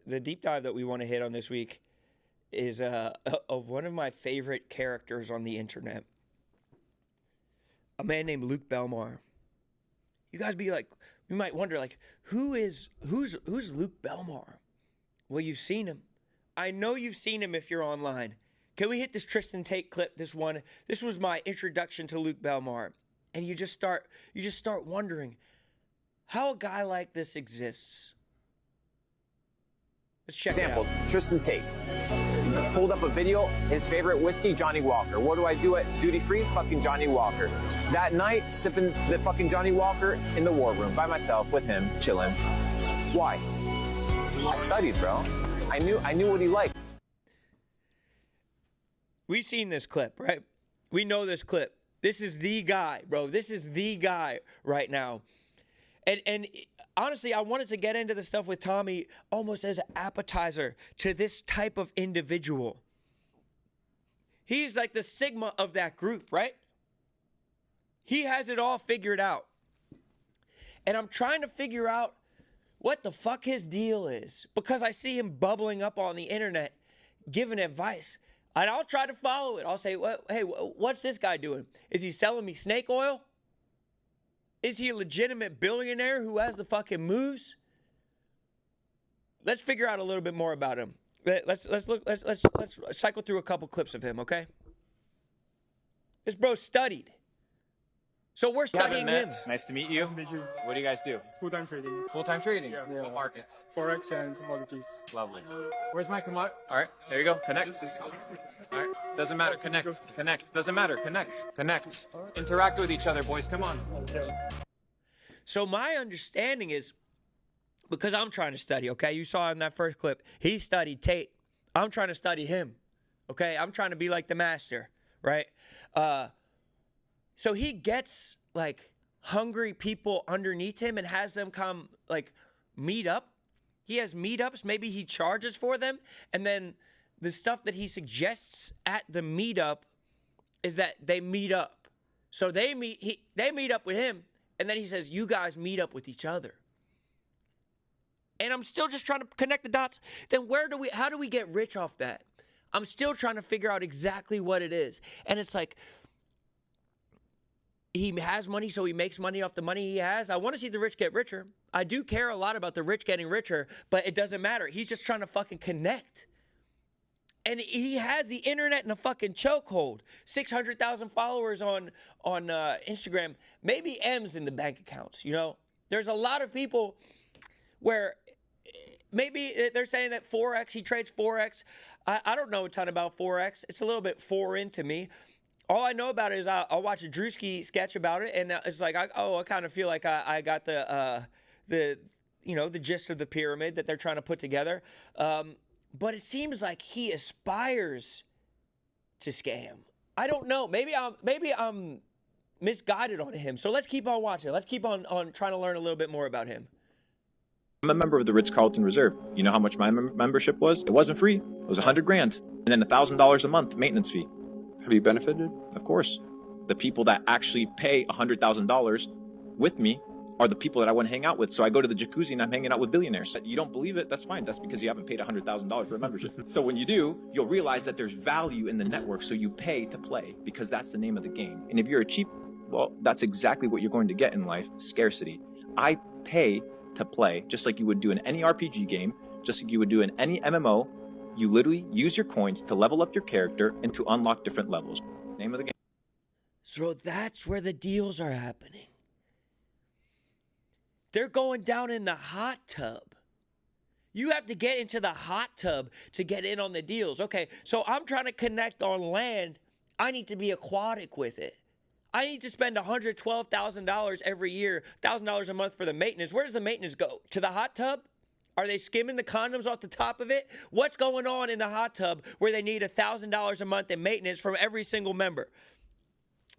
the deep dive that we want to hit on this week is of one of my favorite characters on the internet. A man named Luke Belmar. You guys be like, you might wonder, like, who's Luke Belmar? Well, you've seen him. I know you've seen him if you're online. Can we hit this Tristan Tate clip? This was my introduction to Luke Belmar. And you just start wondering how a guy like this exists. Let's check it out. Tristan Tate. Pulled up a video, his favorite whiskey, Johnny Walker. What do I do at duty free? Fucking Johnny Walker. That night, sipping the fucking Johnny Walker in the war room by myself with him, chilling. Why? I studied, bro. I knew what he liked. We've seen this clip, right? We know this clip. This is the guy, bro. This is the guy right now. And honestly, I wanted to get into the stuff with Tommy almost as an appetizer to this type of individual. He's like the sigma of that group, right? He has it all figured out. And I'm trying to figure out what the fuck his deal is, because I see him bubbling up on the internet, giving advice. And I'll try to follow it. I'll say, well, hey, what's this guy doing? Is he selling me snake oil? Is he a legitimate billionaire who has the fucking moves? Let's figure out a little bit more about him. Let's cycle through a couple clips of him, okay? This bro studied. So we're studying him. Nice to meet you. Nice to meet you. What do you guys do? Full-time trading. Full-time trading? Yeah. What markets? Forex and commodities. Lovely. Where's my commodity? All right, there you go. Connect. All right, doesn't matter. Connect. Connect. Doesn't matter. Connect. Connect. Interact with each other, boys. Come on. Okay. So my understanding is, because I'm trying to study, okay? You saw in that first clip, he studied Tate. I'm trying to study him, okay? I'm trying to be like the master, right? So he gets, like, hungry people underneath him and has them come, like, meet up. He has meetups. Maybe he charges for them. And then the stuff that he suggests at the meetup is that they meet up. So they meet up with him, and then he says, you guys meet up with each other. And I'm still just trying to connect the dots. Then how do we get rich off that? I'm still trying to figure out exactly what it is. And it's like, he has money, so he makes money off the money he has. I want to see the rich get richer. I do care a lot about the rich getting richer, but it doesn't matter. He's just trying to fucking connect. And he has the internet in a fucking chokehold. 600,000 followers on Instagram. Maybe M's in the bank accounts, you know? There's a lot of people where maybe they're saying that Forex, he trades Forex. I don't know a ton about Forex. It's a little bit foreign to me. All I know about it is I'll watch a Drewski sketch about it, and it's like, I kind of feel like I got the gist of the pyramid that they're trying to put together. But it seems like he aspires to scam. I don't know. Maybe I'm misguided on him. So let's keep on watching. Let's keep on trying to learn a little bit more about him. I'm a member of the Ritz-Carlton Reserve. You know how much my membership was? It wasn't free. It was $100,000, and then $1,000 a month maintenance fee. Have you benefited? Of course. The people that actually pay $100,000 with me are the people that I want to hang out with. So I go to the jacuzzi and I'm hanging out with billionaires. You don't believe it? That's fine. That's because you haven't paid $100,000 for a membership. So when you do, you'll realize that there's value in the network. So you pay to play because that's the name of the game. And if you're a cheap, well, that's exactly what you're going to get in life, scarcity. I pay to play, just like you would do in any RPG game, just like you would do in any MMO. You literally use your coins to level up your character and to unlock different levels. Name of the game. So that's where the deals are happening. They're going down in the hot tub. You have to get into the hot tub to get in on the deals. Okay, so I'm trying to connect on land. I need to be aquatic with it. I need to spend $112,000 every year, $1,000 a month for the maintenance. Where does the maintenance go? To the hot tub? Are they skimming the condoms off the top of it? What's going on in the hot tub where they need $1,000 a month in maintenance from every single member?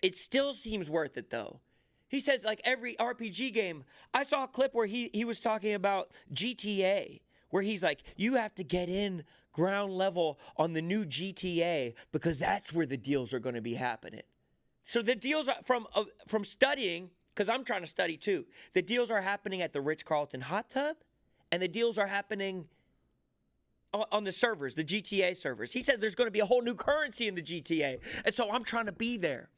It still seems worth it, though. He says, like, every RPG game. I saw a clip where he was talking about GTA, where he's like, you have to get in ground level on the new GTA because that's where the deals are going to be happening. So the deals are from studying, because I'm trying to study too. The deals are happening at the Ritz-Carlton hot tub. And the deals are happening on the servers, the GTA servers. He said there's going to be a whole new currency in the GTA. And so I'm trying to be there.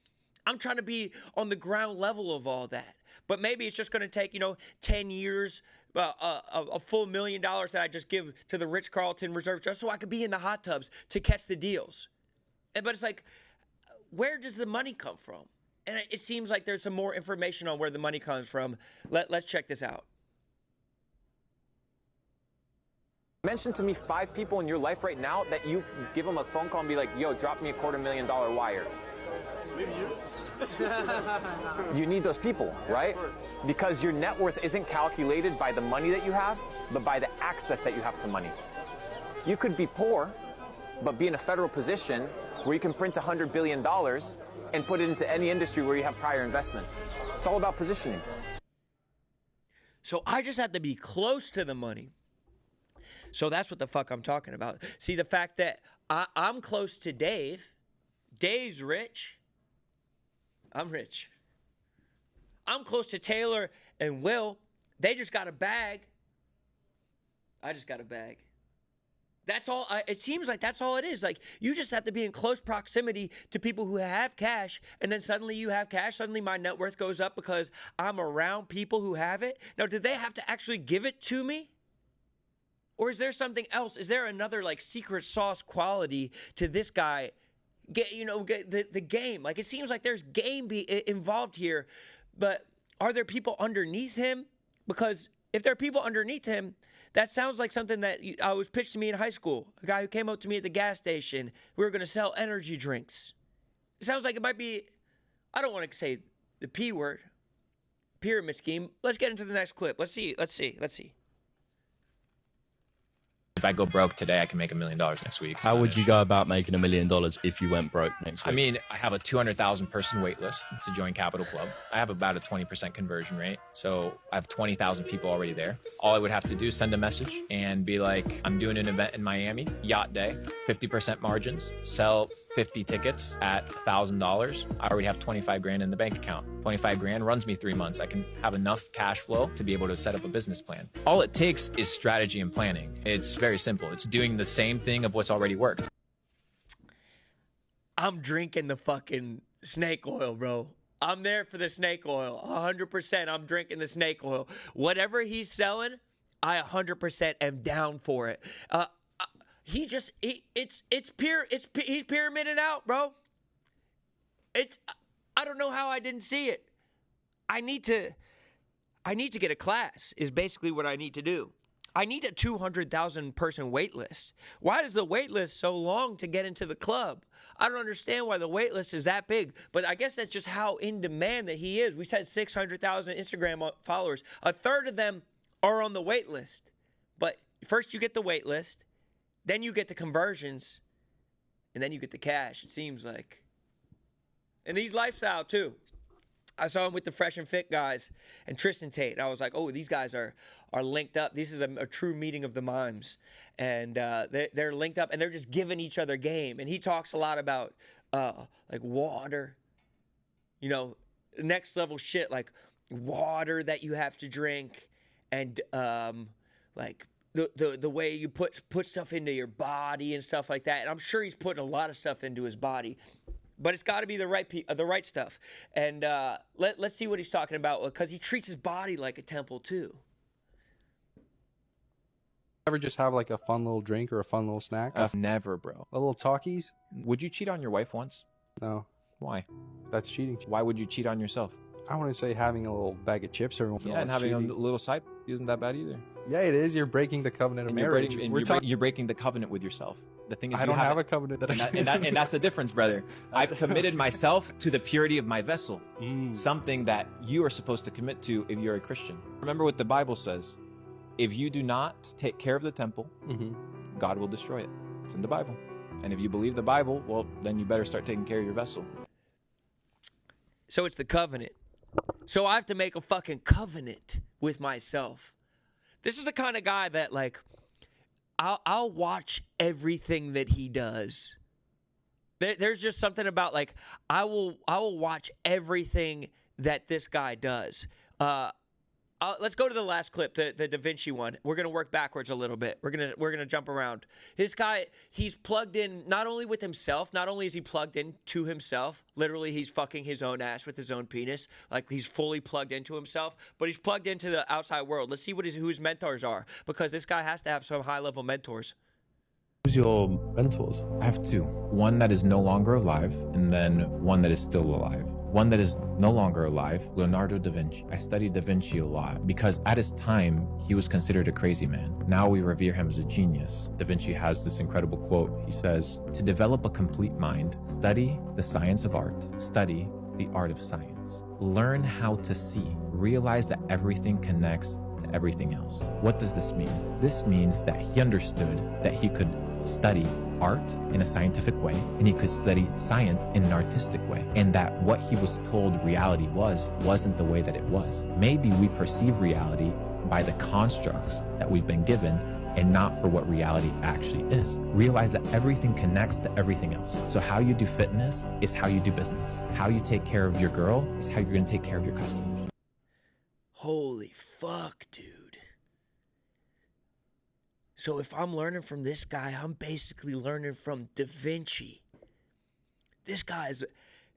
I'm trying to be on the ground level of all that. But maybe it's just going to take, 10 years, a full $1 million that I just give to the Ritz-Carlton Reserve just so I could be in the hot tubs to catch the deals. But it's like, where does the money come from? And it seems like there's some more information on where the money comes from. Let's check this out. Mention to me 5 people in your life right now that you give them a phone call and be like, yo, drop me a $250,000 wire. Maybe you? You need those people, right? Because your net worth isn't calculated by the money that you have, but by the access that you have to money. You could be poor, but be in a federal position where you can print $100 billion and put it into any industry where you have prior investments. It's all about positioning. So I just have to be close to the money. So that's what the fuck I'm talking about. See, the fact that I'm close to Dave. Dave's rich. I'm rich. I'm close to Taylor and Will. They just got a bag. I just got a bag. That's all. It seems like that's all it is. Like, you just have to be in close proximity to people who have cash, and then suddenly you have cash. Suddenly my net worth goes up because I'm around people who have it. Now, did they have to actually give it to me? Or is there something else? Is there another, like, secret sauce quality to this guy? The game. Like, it seems like there's game involved here, but are there people underneath him? Because if there are people underneath him, that sounds like something that was pitched to me in high school. A guy who came up to me at the gas station. We were going to sell energy drinks. It sounds like it might be, I don't want to say the P word, pyramid scheme. Let's get into the next clip. Let's see. If I go broke today, I can make $1 million next week. How would you go about making $1 million if you went broke next week? I mean, I have a 200,000 person wait list to join Capital Club. I have about a 20% conversion rate. So I have 20,000 people already there. All I would have to do is send a message and be like, I'm doing an event in Miami, yacht day, 50% margins, sell 50 tickets at $1,000. I already have 25 grand in the bank account. 25 grand runs me 3 months. I can have enough cash flow to be able to set up a business plan. All it takes is strategy and planning. It's very simple. It's doing the same thing of what's already worked. I'm drinking the fucking snake oil, bro. I'm there for the snake oil. 100% I'm drinking the snake oil. Whatever he's selling, I 100% am down for it. He's pyramided out, bro. I don't know how I didn't see it. I need to get a class is basically what I need to do. I need a 200,000 person wait list. Why is the wait list so long to get into the club? I don't understand why the wait list is that big, but I guess that's just how in demand that he is. We said 600,000 Instagram followers. A third of them are on the wait list. But first you get the wait list, then you get the conversions, and then you get the cash, it seems like. And he's lifestyle too. I saw him with the Fresh and Fit guys and Tristan Tate. And I was like, oh, these guys are linked up. This is a true meeting of the mimes. And they're linked up, and they're just giving each other game. And he talks a lot about, like, water. Next level shit, like water that you have to drink. And, like, the way you put stuff into your body and stuff like that. And I'm sure he's putting a lot of stuff into his body. But it's got to be the right stuff. And let's see what he's talking about, because he treats his body like a temple too. Ever just have like a fun little drink or a fun little snack? Never, bro. A little talkies? Would you cheat on your wife once? No. Why? That's cheating. Why would you cheat on yourself? I want to say having a little bag of chips every once in a while. And having a little side isn't that bad either. Yeah, it is. You're breaking the covenant of marriage. You're breaking the covenant with yourself. The thing is, I don't have a covenant that and that's the difference, brother. I've committed myself to the purity of my vessel. Something that you are supposed to commit to if you're a Christian. Remember what the Bible says. If you do not take care of the temple, God will destroy it. It's in the Bible. And if you believe the Bible, well, then you better start taking care of your vessel. So it's the covenant. So I have to make a fucking covenant with myself. This is the kind of guy that, like, I'll watch everything that he does. There's just something about, like, I will watch everything that this guy does. Let's go to the last clip, the Da Vinci one. We're gonna work backwards a little bit. We're gonna jump around. This guy, he's plugged in not only with himself. Not only is he plugged in to himself. Literally, he's fucking his own ass with his own penis. Like he's fully plugged into himself. But he's plugged into the outside world. Let's see who his mentors are, because this guy has to have some high level mentors. Who's your mentors? I have two. One that is no longer alive, and then one that is still alive. One that is no longer alive, Leonardo da Vinci. I studied da Vinci a lot because at his time, he was considered a crazy man. Now we revere him as a genius. Da Vinci has this incredible quote. He says, "To develop a complete mind, study the science of art, study the art of science. Learn how to see, realize that everything connects to everything else." What does this mean? This means that he understood that he could study art in a scientific way and he could study science in an artistic way, and that what he was told reality wasn't the way that it was. Maybe we perceive reality by the constructs that we've been given and not for what reality actually is. Realize that everything connects to everything else. So how you do fitness is how you do business. How you take care of your girl is how you're gonna take care of your customers. Holy fuck, dude. So if I'm learning from this guy, I'm basically learning from Da Vinci. This guy's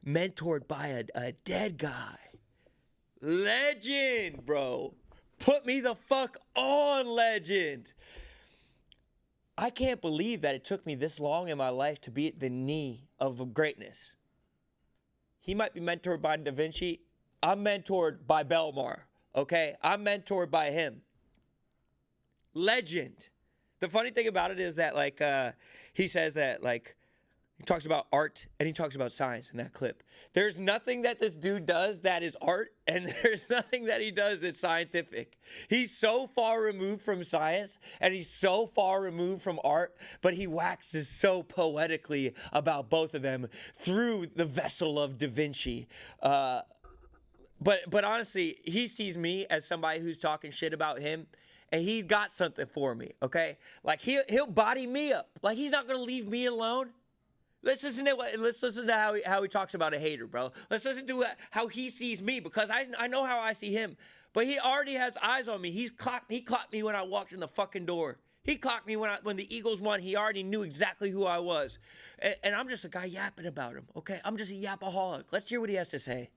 mentored by a dead guy. Legend, bro. Put me the fuck on, legend. I can't believe that it took me this long in my life to be at the knee of greatness. He might be mentored by Da Vinci. I'm mentored by Belmar, okay? I'm mentored by him. Legend. The funny thing about it is that, like, he says that, like, he talks about art and he talks about science in that clip. There's nothing that this dude does that is art, and there's nothing that he does that's scientific. He's so far removed from science and he's so far removed from art, but he waxes so poetically about both of them through the vessel of Da Vinci. But honestly, he sees me as somebody who's talking shit about him, and he got something for me, okay? Like, he'll body me up. Like, he's not gonna leave me alone. Let's listen to how he talks about a hater, bro. Let's listen to how he sees me, because I know how I see him. But he already has eyes on me. He clocked me when I walked in the fucking door. He clocked me when the Eagles won. He already knew exactly who I was. And I'm just a guy yapping about him, okay? I'm just a yapaholic. Let's hear what he has to say.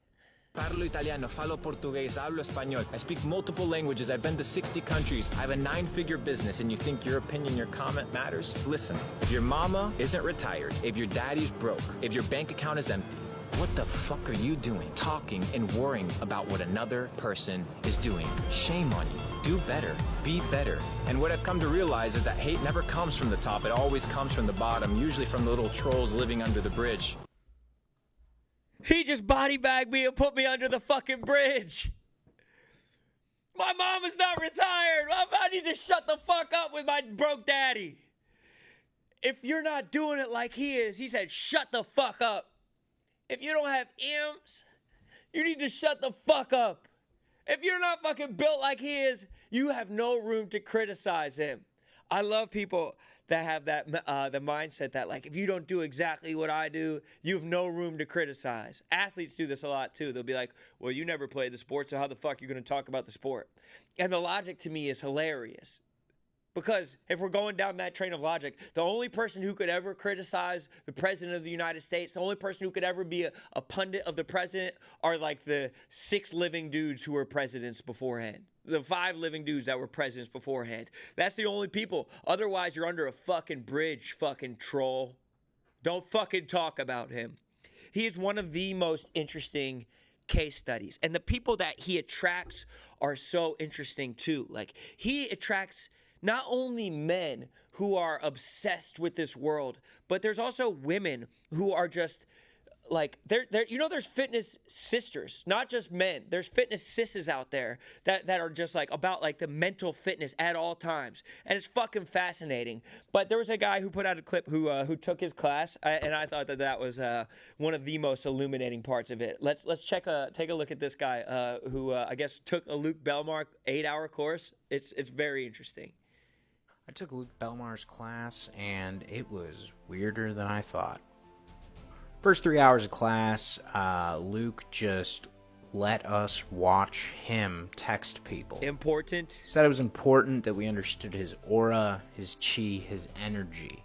Parlo italiano, falo portugués, hablo español. I speak multiple languages. I've been to 60 countries. I have a 9-figure business, and you think your opinion, your comment matters? Listen, if your mama isn't retired, if your daddy's broke, if your bank account is empty, what the fuck are you doing? Talking and worrying about what another person is doing. Shame on you. Do better. Be better. And what I've come to realize is that hate never comes from the top. It always comes from the bottom, usually from the little trolls living under the bridge. He just body bagged me and put me under the fucking bridge. My mom is not retired. I need to shut the fuck up with my broke daddy. If you're not doing it like he is, he said, shut the fuck up. If you don't have M's, you need to shut the fuck up. If you're not fucking built like he is, you have no room to criticize him. I love people that have that the mindset that, like, if you don't do exactly what I do, you have no room to criticize. Athletes do this a lot too. They'll be like, well, you never played the sport, so how the fuck are you going to talk about the sport? And the logic to me is hilarious. Because if we're going down that train of logic, the only person who could ever criticize the president of the United States, the only person who could ever be a pundit of the president are like the 6 living dudes who were presidents beforehand. The 5 living dudes that were presidents beforehand. That's the only people. Otherwise, you're under a fucking bridge, fucking troll. Don't fucking talk about him. He is one of the most interesting case studies. And the people that he attracts are so interesting too. Like, he attracts not only men who are obsessed with this world, but there's also women who are just like, there's fitness sisters, not just men. There's fitness sisses out there that are just like about like the mental fitness at all times. And it's fucking fascinating. But there was a guy who put out a clip who took his class, and I thought that was one of the most illuminating parts of it. Let's take a look at this guy who I guess took a Luke Belmar 8-hour course. It's very interesting. I took Luke Belmar's class, and it was weirder than I thought. First 3 hours of class, Luke just let us watch him text people. Important. He said it was important that we understood his aura, his chi, his energy.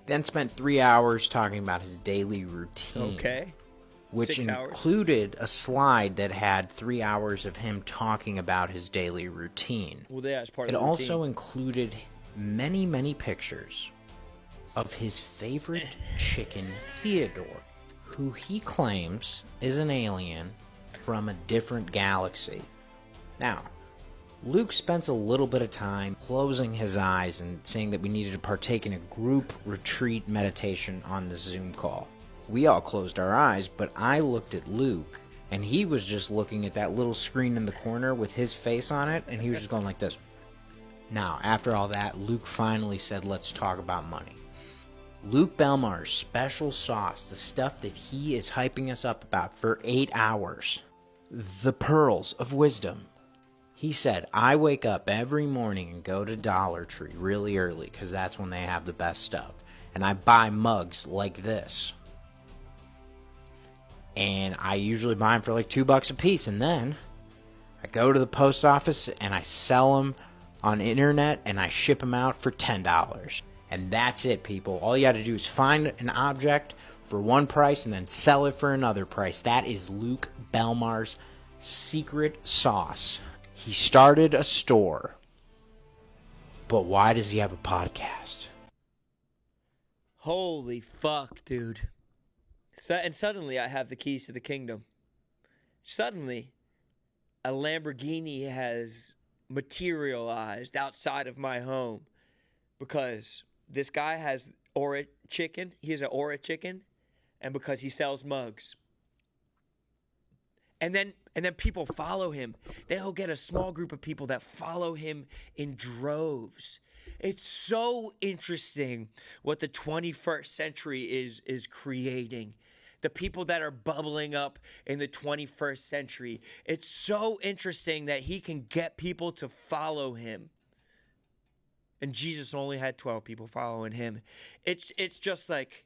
Then spent 3 hours talking about his daily routine. Okay. Which 6 hours. included a slide that had 3 hours of him talking about his daily routine. Well, that's part It of the routine. also included many, many pictures of his favorite chicken, Theodore, who he claims is an alien from a different galaxy. Now, Luke spends a little bit of time closing his eyes and saying that we needed to partake in a group retreat meditation on the Zoom call. We all closed our eyes, but I looked at Luke, and he was just looking at that little screen in the corner with his face on it, and he was just going like this. Now, after all that, Luke finally said, let's talk about money. Luke Belmar's special sauce, the stuff that he is hyping us up about for 8 hours, the pearls of wisdom. He said, I wake up every morning and go to Dollar Tree really early because that's when they have the best stuff. And I buy mugs like this. And I usually buy them for like $2 a piece. And then I go to the post office and I sell them on the internet and I ship them out for $10. And that's it, people. All you got to do is find an object for one price and then sell it for another price. That is Luke Belmar's secret sauce. He started a store. But why does he have a podcast? Holy fuck, dude. And suddenly I have the keys to the kingdom. Suddenly, a Lamborghini has materialized outside of my home because this guy has Aura chicken. He has an Aura chicken, and because he sells mugs. And then people follow him. They'll get a small group of people that follow him in droves. It's so interesting what the 21st century is creating. The people that are bubbling up in the 21st century. It's so interesting that he can get people to follow him. And Jesus only had 12 people following him. It's just like,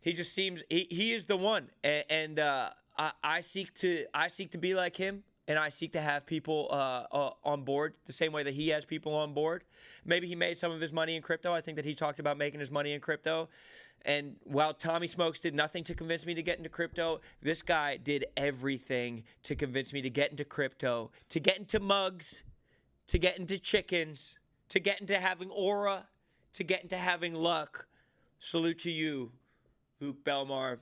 he just seems, he is the one. And I seek to be like him. And I seek to have people on board the same way that he has people on board. Maybe he made some of his money in crypto. I think that he talked about making his money in crypto. And while Tommy Smokes did nothing to convince me to get into crypto, this guy did everything to convince me to get into crypto, to get into mugs, to get into chickens, to get into having aura, to get into having luck. Salute to you, Luke Belmar.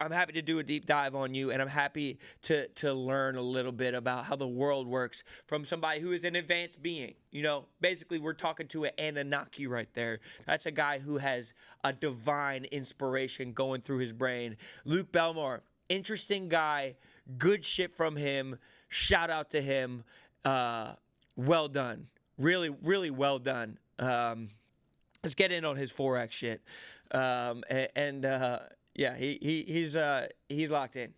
I'm happy to do a deep dive on you, and I'm happy to learn a little bit about how the world works from somebody who is an advanced being. You know, basically we're talking to an Anunnaki right there. That's a guy who has a divine inspiration going through his brain. Luke Belmar, interesting guy, good shit from him. Shout out to him. Well done. Really, really well done. Let's get in on his Forex shit. Yeah, he's locked in.